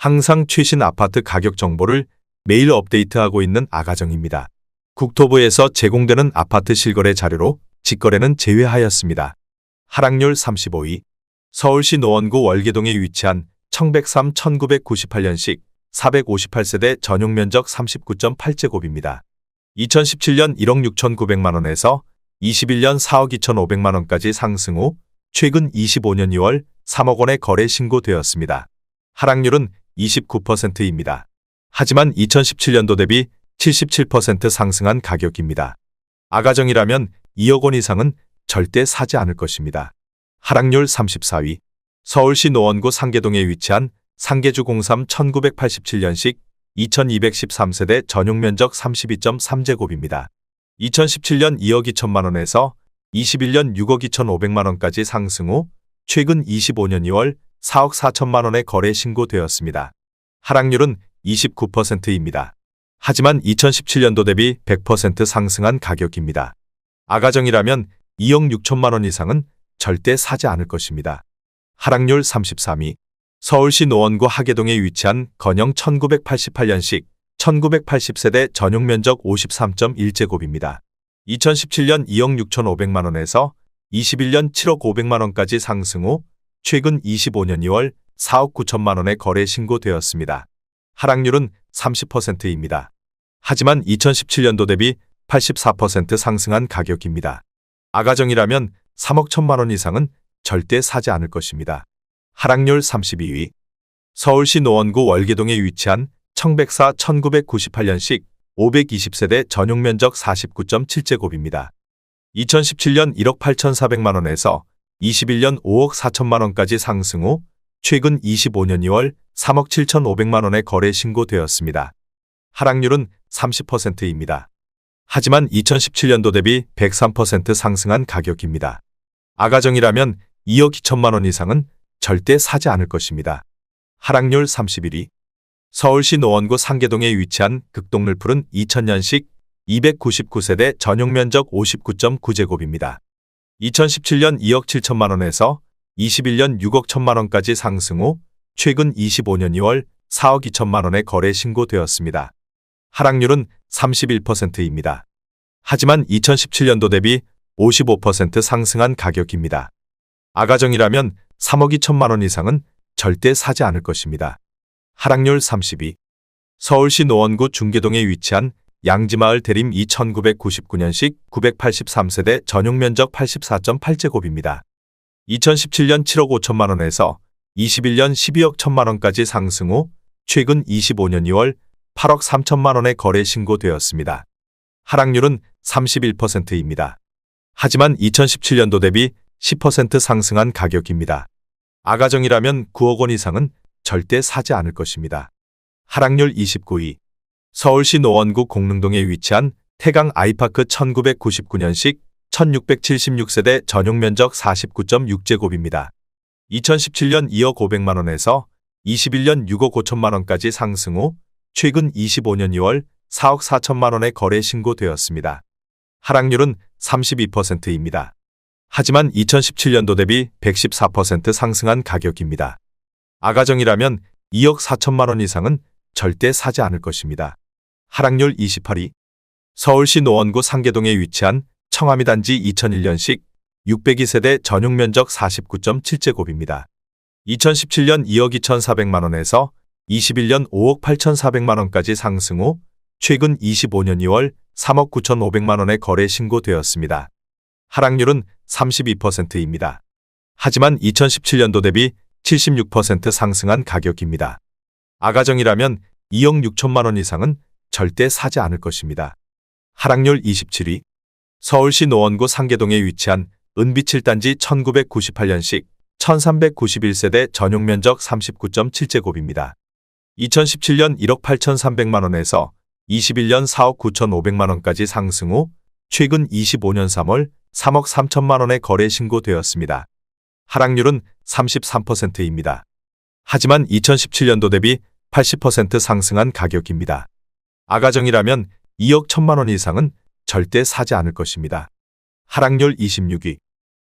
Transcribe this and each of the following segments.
항상 최신 아파트 가격 정보를 매일 업데이트하고 있는 아가정입니다. 국토부에서 제공되는 아파트 실거래 자료로 직거래는 제외하였습니다. 하락률 35위. 서울시 노원구 월계동에 위치한 1103 1998년식 458세대 전용면적 39.8제곱입니다. 2017년 1억 6,900만원에서 21년 4억 2,500만원까지 상승 후 최근 25년 2월 3억 원에 거래 신고되었습니다. 하락률은 29%입니다. 하지만 2017년도 대비 77% 상승한 가격입니다. 아가정이라면 2억 원 이상은 절대 사지 않을 것입니다. 하락률 34위. 서울시 노원구 상계동에 위치한 상계주 03 1987년식 2213세대 전용면적 32.3제곱입니다. 2017년 2억 2천만원에서 21년 6억 2,500만원까지 상승 후 최근 25년 2월 4억 4천만원에 거래 신고되었습니다. 하락률은 29%입니다. 하지만 2017년도 대비 100% 상승한 가격입니다. 아가정이라면 2억 6천만원 이상은 절대 사지 않을 것입니다. 하락률 33위. 서울시 노원구 하계동에 위치한 건영 1988년식 1980세대 전용면적 53.1제곱입니다. 2017년 2억 6,500만원에서 21년 7억 500만원까지 상승 후 최근 25년 2월 4억 9천만원에 거래 신고되었습니다. 하락률은 30%입니다. 하지만 2017년도 대비 84% 상승한 가격입니다. 아가정이라면 3억 1천만원 이상은 절대 사지 않을 것입니다. 하락률 32위. 서울시 노원구 월계동에 위치한 1104 1998년식 520세대 전용면적 49.7제곱입니다. 2017년 1억 8,400만원에서 21년 5억 4천만원까지 상승 후 최근 25년 2월 3억 7,500만원에 거래 신고되었습니다. 하락률은 30%입니다. 하지만 2017년도 대비 103% 상승한 가격입니다. 아가정이라면 2억 2천만원 이상은 절대 사지 않을 것입니다. 하락률 31위. 서울시 노원구 상계동에 위치한 극동늘푸른 2000년식 299세대 전용면적 59.9제곱입니다. 2017년 2억 7천만원에서 21년 6억 1천만원까지 상승 후 최근 25년 2월 4억 2천만원에 거래 신고되었습니다. 하락률은 31%입니다. 하지만 2017년도 대비 55% 상승한 가격입니다. 아가정이라면 3억 2천만원 이상은 절대 사지 않을 것입니다. 하락률 32. 서울시 노원구 중계동에 위치한 양지마을 대림 2999년식 983세대 전용면적 84.8제곱입니다. 2017년 7억 5천만원에서 21년 12억 1천만원까지 상승 후 최근 25년 2월 8억 3천만원에 거래 신고되었습니다. 하락률은 31%입니다. 하지만 2017년도 대비 10% 상승한 가격입니다. 아가정이라면 9억 원 이상은 절대 사지 않을 것입니다. 하락률 29위. 서울시 노원구 공릉동에 위치한 태강 아이파크 1999년식 1676세대 전용면적 49.6제곱입니다. 2017년 2억 500만원에서 21년 6억 5천만원까지 상승 후 최근 25년 2월 4억 4천만원에 거래 신고되었습니다. 하락률은 32%입니다. 하지만 2017년도 대비 114% 상승한 가격입니다. 아가정이라면 2억 4천만원 이상은 절대 사지 않을 것입니다. 하락률 28위. 서울시 노원구 상계동에 위치한 청아미 단지 2001년식 602세대 전용면적 49.7제곱입니다. 2017년 2억 2,400만원에서 21년 5억 8,400만원까지 상승 후 최근 25년 2월 3억 9,500만원에 거래 신고되었습니다. 하락률은 32%입니다. 하지만 2017년도 대비 76% 상승한 가격입니다. 아가정이라면 2억 6천만원 이상은 절대 사지 않을 것입니다. 하락률 27위. 서울시 노원구 상계동에 위치한 은비 7단지 1998년식 1391세대 전용면적 39.7제곱입니다. 2017년 1억 8,300만원에서 21년 4억 9,500만원까지 상승 후 최근 25년 3월 3억 3천만원에 거래 신고되었습니다. 하락률은 33%입니다. 하지만 2017년도 대비 80% 상승한 가격입니다. 아가정이라면 2억 1천만원 이상은 절대 사지 않을 것입니다. 하락률 26위.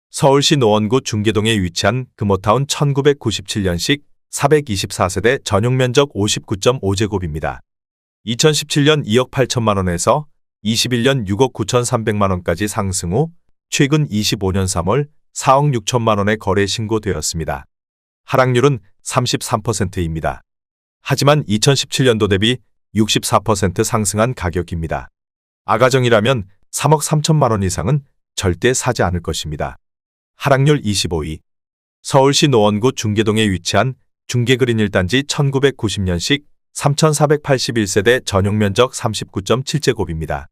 서울시 노원구 중계동에 위치한 금호타운 1997년식 424세대 전용 면적 59.5제곱입니다. 2017년 2억 8천만 원에서 21년 6억 9천3백만 원까지 상승 후 최근 25년 3월 4억 6천만 원에 거래 신고되었습니다. 하락률은 33%입니다. 하지만 2017년도 대비 64% 상승한 가격입니다. 아가정이라면 3억 3천만 원 이상은 절대 사지 않을 것입니다. 하락률 25위. 서울시 노원구 중계동에 위치한 중계그린 1단지 1990년식 3,481세대 전용 면적 39.7제곱입니다.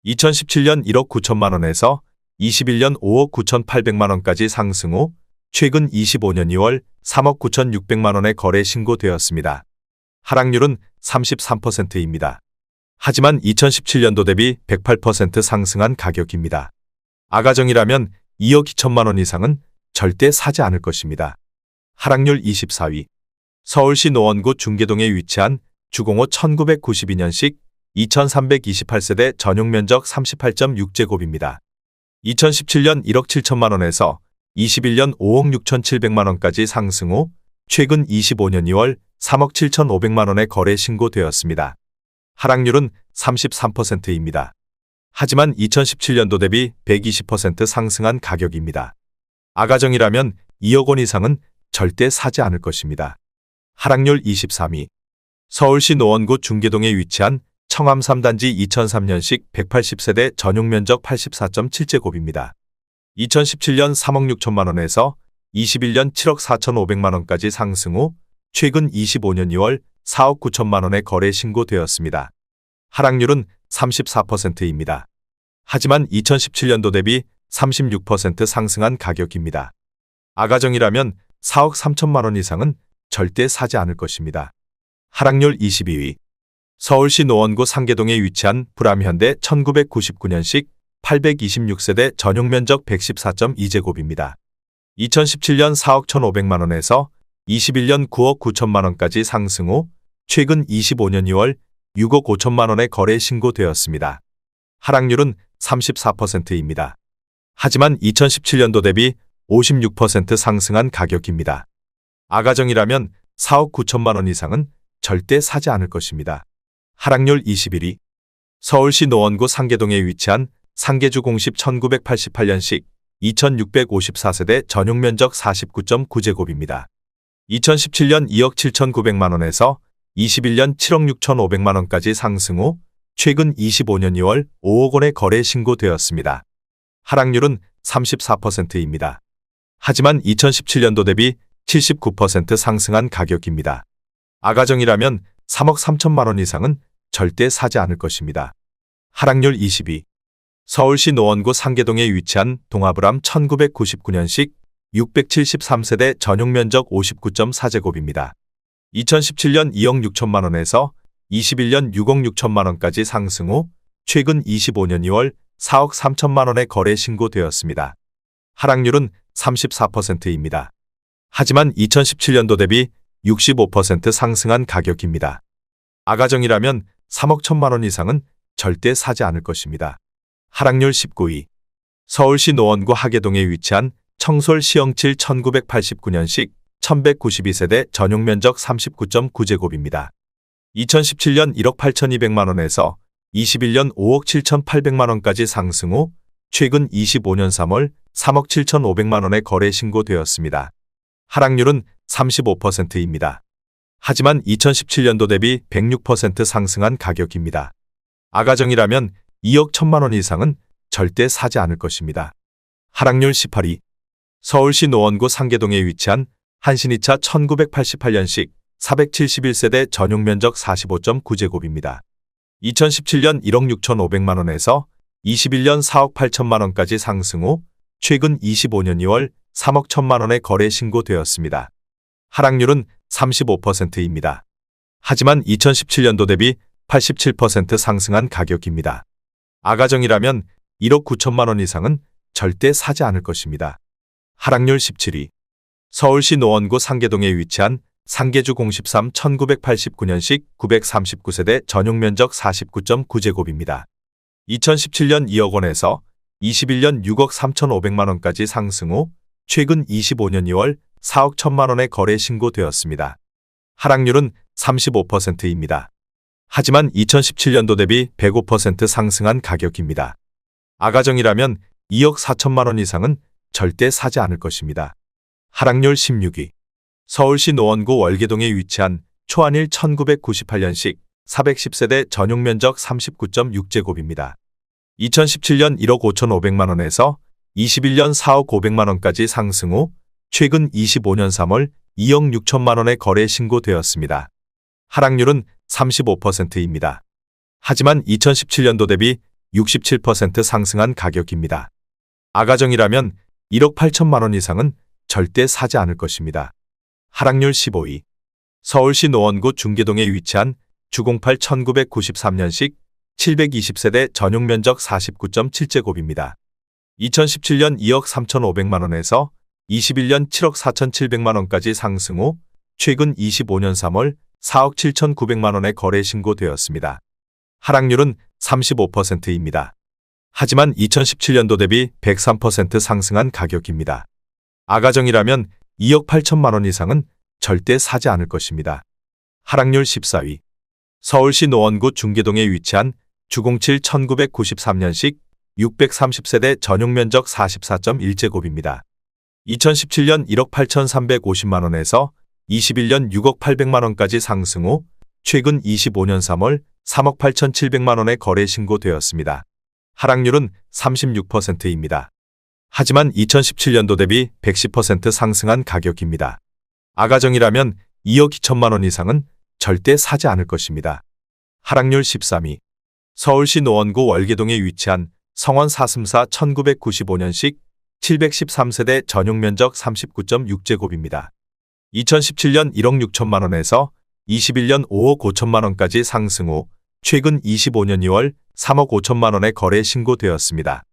2017년 1억 9천만 원에서 21년 5억 9천8백만 원까지 상승 후 최근 25년 2월 3억 9천6백만 원에 거래 신고되었습니다. 하락률은 33%입니다. 하지만 2017년도 대비 108% 상승한 가격입니다. 아가정이라면 2억 2천만 원 이상은 절대 사지 않을 것입니다. 하락률 24위. 서울시 노원구 중계동에 위치한 주공호 1992년식 2328세대 전용 면적 38.6제곱입니다. 2017년 1억 7천만 원에서 21년 5억 6천7백만 원까지 상승 후 최근 25년 2월 3억 7천5백만 원에 거래 신고되었습니다. 하락률은 33%입니다. 하지만 2017년도 대비 120% 상승한 가격입니다. 아가정이라면 2억 원 이상은 절대 사지 않을 것입니다. 하락률 23위. 서울시 노원구 중계동에 위치한 청암 3단지 2003년식 180세대 전용 면적 84.7제곱입니다. 2017년 3억 6천만 원에서 21년 7억 4천5백만 원까지 상승 후 최근 25년 2월 4억 9천만 원에 거래 신고되었습니다. 하락률은 34%입니다. 하지만 2017년도 대비 36% 상승한 가격입니다. 아가정이라면 4억 3천만 원 이상은 절대 사지 않을 것입니다. 하락률 22위. 서울시 노원구 상계동에 위치한 불암현대 1999년식 826세대 전용 면적 114.2제곱입니다. 2017년 4억 1,500만 원에서 21년 9억 9천만 원까지 상승 후 최근 25년 2월 6억 5천만 원에 거래 신고되었습니다. 하락률은 34%입니다. 하지만 2017년도 대비 56% 상승한 가격입니다. 아가정이라면 4억 9천만 원 이상은 절대 사지 않을 것입니다. 하락률 21위. 서울시 노원구 상계동에 위치한 상계주 공십 1988년식 2654세대 전용 면적 49.9제곱입니다. 2017년 2억 7천9백만 원에서 21년 7억 6천5백만 원까지 상승 후 최근 25년 2월 5억 원에 거래 신고되었습니다. 하락률은 34%입니다. 하지만 2017년도 대비 79% 상승한 가격입니다. 아가정이라면 3억 3천만 원 이상은 절대 사지 않을 것입니다. 하락률 22. 서울시 노원구 상계동에 위치한 동아브람 1999년식 673세대 전용 면적 59.4제곱입니다. 2017년 2억 6천만 원에서 21년 6억 6천만 원까지 상승 후 최근 25년 2월 4억 3천만 원에 거래 신고되었습니다. 하락률은 34%입니다. 하지만 2017년도 대비 65% 상승한 가격입니다. 아가정이라면 3억 1천만 원 이상은 절대 사지 않을 것입니다. 하락률 19위. 서울시 노원구 하계동에 위치한 청솔 시영칠 1989년식 1192세대 전용 면적 39.9제곱입니다. 2017년 1억 8,200만 원에서 21년 5억 7천8백만 원까지 상승 후 최근 25년 3월 3억 7천5백만 원에 거래 신고되었습니다. 하락률은 35%입니다. 하지만 2017년도 대비 106% 상승한 가격입니다. 아가정이라면 2억 1천만 원 이상은 절대 사지 않을 것입니다. 하락률 18위. 서울시 노원구 상계동에 위치한 한신이차 1988년식 471세대 전용 면적 45.9제곱입니다. 2017년 1억 6천5백만 원에서 21년 4억 8천만 원까지 상승 후 최근 25년 2월 3억 1천만 원에 거래 신고되었습니다. 하락률은 35%입니다. 하지만 2017년도 대비 87% 상승한 가격입니다. 아가정이라면 1억 9천만 원 이상은 절대 사지 않을 것입니다. 하락률 17위. 서울시 노원구 상계동에 위치한 상계주 공십삼 1989년식 939세대 전용 면적 49.9제곱입니다. 2017년 2억 원에서 21년 6억 3천5백만 원까지 상승 후 최근 25년 2월 4억 1천만 원의 거래 신고되었습니다. 하락률은 35%입니다. 하지만 2017년도 대비 105% 상승한 가격입니다. 아가정이라면 2억 4천만 원 이상은 절대 사지 않을 것입니다. 하락률 16위. 서울시 노원구 월계동에 위치한 초안일 1998년식 410세대 전용 면적 39.6제곱입니다. 2017년 1억 5,500만 원에서 21년 4억 500만 원까지 상승 후 최근 25년 3월 2억 6천만 원의 거래 신고되었습니다. 하락률은 35%입니다. 하지만 2017년도 대비 67% 상승한 가격입니다. 아가정이라면 1억 8천만 원 이상은 절대 사지 않을 것입니다. 하락률 15위. 서울시 노원구 중계동에 위치한 주공팔 1993년식 720세대 전용 면적 49.7제곱입니다. 2017년 2억 3,500만 원에서 21년 7억 4,700만 원까지 상승 후 최근 25년 3월 4억 7,900만 원의 거래 신고되었습니다. 하락률은 35%입니다. 하지만 2017년도 대비 103% 상승한 가격입니다. 아가정이라면 2억 8천만 원 이상은 절대 사지 않을 것입니다. 하락률 14위. 서울시 노원구 중계동에 위치한 주공칠 1993년식 630세대 전용 면적 44.1제곱입니다. 2017년 1억 8,350만 원에서 21년 6억 800만 원까지 상승 후 최근 25년 3월 3억 8,700만 원의 거래 신고되었습니다. 하락률은 36%입니다. 하지만 2017년도 대비 110% 상승한 가격입니다. 아가정이라면 2억 2천만 원 이상은 절대 사지 않을 것입니다. 하락률 13위. 서울시 노원구 월계동에 위치한 성원 사슴사 1995년식 713세대 전용 면적 39.6제곱입니다. 2017년 1억 6천만 원에서 21년 5억 5천만 원까지 상승 후 최근 25년 2월 3억 5천만 원의 거래 신고되었습니다.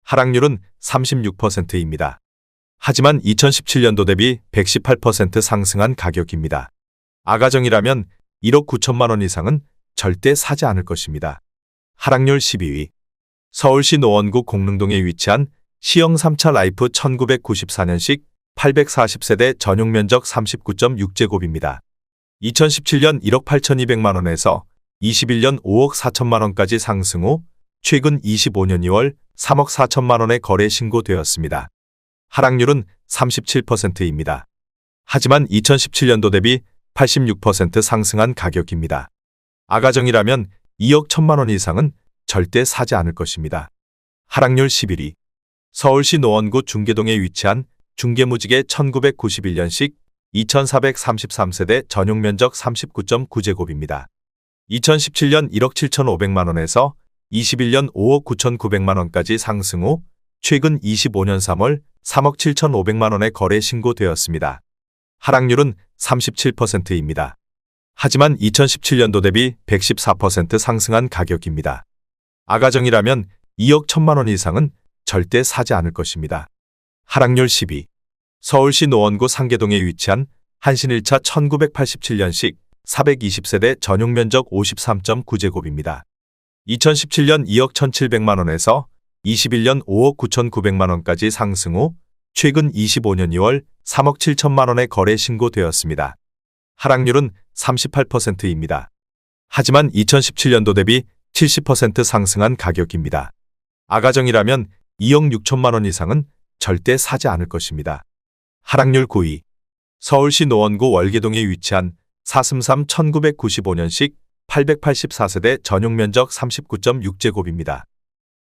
하락률은 36%입니다. 하지만 2017년도 대비 118% 상승한 가격입니다. 아가정이라면 1억 9천만 원 이상은 절대 사지 않을 것입니다. 하락률 12위. 서울시 노원구 공릉동에 위치한 시영 3차 라이프 1994년식 840세대 전용 면적 39.6제곱입니다. 2017년 1억 8,200만 원에서 21년 5억 4천만 원까지 상승 후 최근 25년 2월 3억 4천만 원의 거래 신고되었습니다. 하락률은 37%입니다. 하지만 2017년도 대비 86% 상승한 가격입니다. 아가정이라면 2억 1천만 원 이상은 절대 사지 않을 것입니다. 하락률 11위. 서울시 노원구 중계동에 위치한 중계무지개 1991년식 2433세대 전용 면적 39.9제곱입니다. 2017년 1억 7,500만 원에서 21년 5억 9,900만 원까지 상승 후 최근 25년 3월 3억 7,500만 원의 거래 신고되었습니다. 하락률은 37%입니다. 하지만 2017년도 대비 114% 상승한 가격입니다. 아가정이라면 2억 1천만 원 이상은 절대 사지 않을 것입니다. 하락률 10위. 서울시 노원구 상계동에 위치한 한신 1차 1987년식 420세대 전용 면적 53.9제곱입니다. 2017년 2억 1,700만 원에서 21년 5억 9,900만 원까지 상승 후 최근 25년 2월 3억 7천만 원의 거래 신고되었습니다. 하락률은 38%입니다. 하지만 2017년도 대비 70% 상승한 가격입니다. 아가정이라면 2억 6천만 원 이상은 절대 사지 않을 것입니다. 하락률 9위. 서울시 노원구 월계동에 위치한 사슴삼 1995년식 884세대 전용 면적 39.6제곱입니다.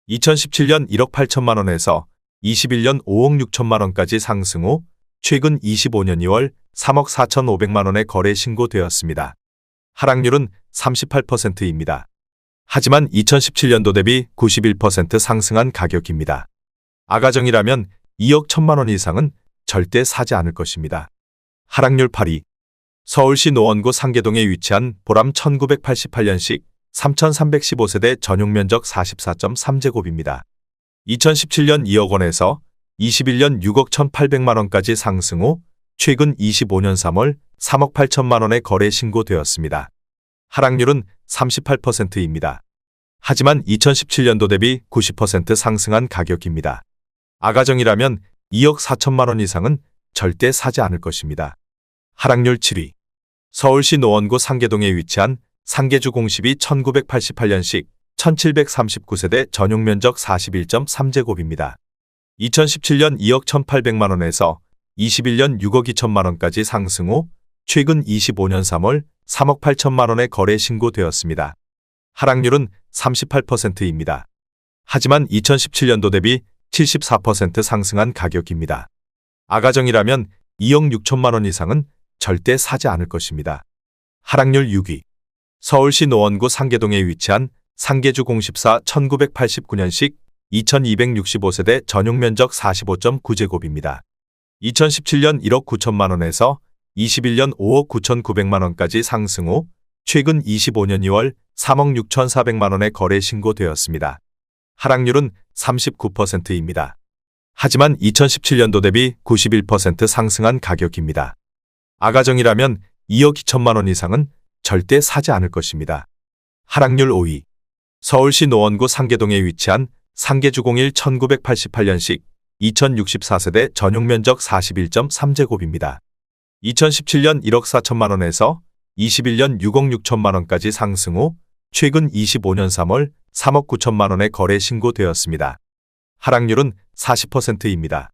2017년 1억 8천만 원에서 21년 5억 6천만 원까지 상승 후 최근 25년 2월 3억 4,500만 원의 거래 신고되었습니다. 하락률은 38%입니다. 하지만 2017년도 대비 91% 상승한 가격입니다. 아가정이라면 2억 1천만 원 이상은 절대 사지 않을 것입니다. 하락률 8위. 서울시 노원구 상계동에 위치한 보람 1988년식 3,315세대 전용 면적 44.3제곱입니다. 2017년 2억 원에서 21년 6억 1,800만 원까지 상승 후 최근 25년 3월 3억 8천만 원의 거래 신고되었습니다. 하락률은 38%입니다. 하지만 2017년도 대비 90% 상승한 가격입니다. 아가정이라면 2억 4천만 원 이상은 절대 사지 않을 것입니다. 하락률 7위. 서울시 노원구 상계동에 위치한 상계주 공시비 1988년식 1739세대 전용면적 41.3제곱입니다. 2017년 2억 1,800만원에서 21년 6억 2천만원까지 상승 후 최근 25년 3월 3억 8천만원에 거래 신고되었습니다. 하락률은 38%입니다. 하지만 2017년도 대비 74% 상승한 가격입니다. 아가정이라면 2억 6천만원 이상은 절대 사지 않을 것입니다. 하락률 6위. 서울시 노원구 상계동에 위치한 상계주 공십사 1989년식 2265세대 전용면적 45.9제곱입니다. 2017년 1억 9천만원에서 21년 5억 9,900만원까지 상승 후 최근 25년 2월 3억 6,400만원에 거래 신고되었습니다. 하락률은 39%입니다. 하지만 2017년도 대비 91% 상승한 가격입니다. 아가정이라면 2억 2천만원 이상은 절대 사지 않을 것입니다. 하락률 5위. 서울시 노원구 상계동에 위치한 상계주공일 1988년식 2064세대 전용면적 41.3제곱입니다. 2017년 1억 4천만원에서 21년 6억 6천만원까지 상승 후 최근 25년 3월 3억 9천만원에 거래 신고되었습니다. 하락률은 40%입니다.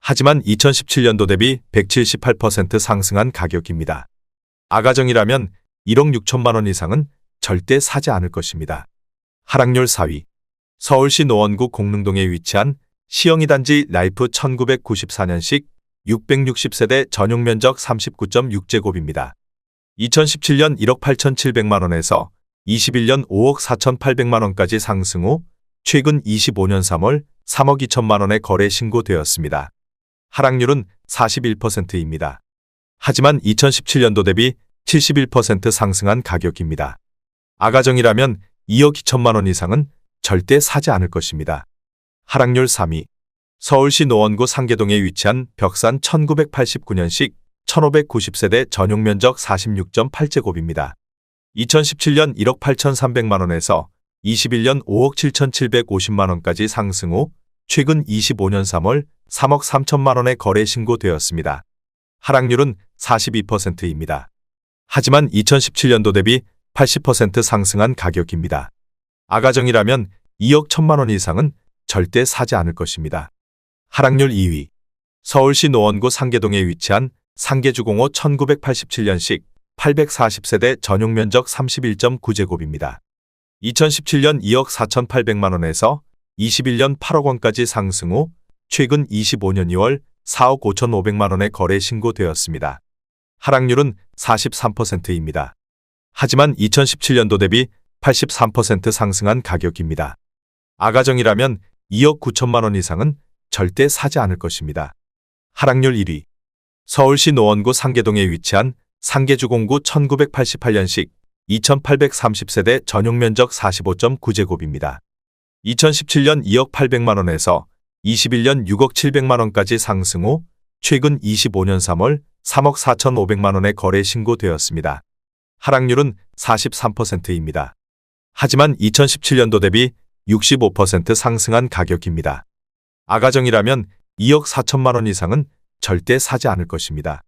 하지만 2017년도 대비 178% 상승한 가격입니다. 아가정이라면 1억 6천만원 이상은 절대 사지 않을 것입니다. 하락률 4위. 서울시 노원구 공릉동에 위치한 시영이 단지 라이프 1994년식 660세대 전용면적 39.6제곱입니다. 2017년 1억 8,700만원에서 21년 5억 4,800만원까지 상승 후 최근 25년 3월 3억 2천만원에 거래 신고되었습니다. 하락률은 41%입니다. 하지만 2017년도 대비 71% 상승한 가격입니다. 아가정이라면 2억 2천만원 이상은 절대 사지 않을 것입니다. 하락률 3위. 서울시 노원구 상계동에 위치한 벽산 1989년식 1590세대 전용면적 46.8제곱입니다. 2017년 1억 8,300만원에서 21년 5억 7,750만원까지 상승 후 최근 25년 3월 3억 3천만원에 거래 신고되었습니다. 하락률은 42%입니다. 하지만 2017년도 대비 80% 상승한 가격입니다. 아가정이라면 2억 1천만원 이상은 절대 사지 않을 것입니다. 하락률 2위. 서울시 노원구 상계동에 위치한 상계주공호 1987년식 840세대 전용면적 31.9제곱입니다. 2017년 2억 4,800만원에서 21년 8억 원까지 상승 후 최근 25년 2월 4억 5,500만원에 거래 신고되었습니다. 하락률은 43%입니다. 하지만 2017년도 대비 83% 상승한 가격입니다. 아가정이라면 2억 9천만원 이상은 절대 사지 않을 것입니다. 하락률 1위. 서울시 노원구 상계동에 위치한 상계주공구 1988년식 2830세대 전용면적 45.9제곱입니다. 2017년 2억 800만원에서 21년 6억 700만원까지 상승 후 최근 25년 3월 3억 4,500만원에 거래 신고되었습니다. 하락률은 43%입니다. 하지만 2017년도 대비 65% 상승한 가격입니다. 아가정이라면 2억 4천만원 이상은 절대 사지 않을 것입니다.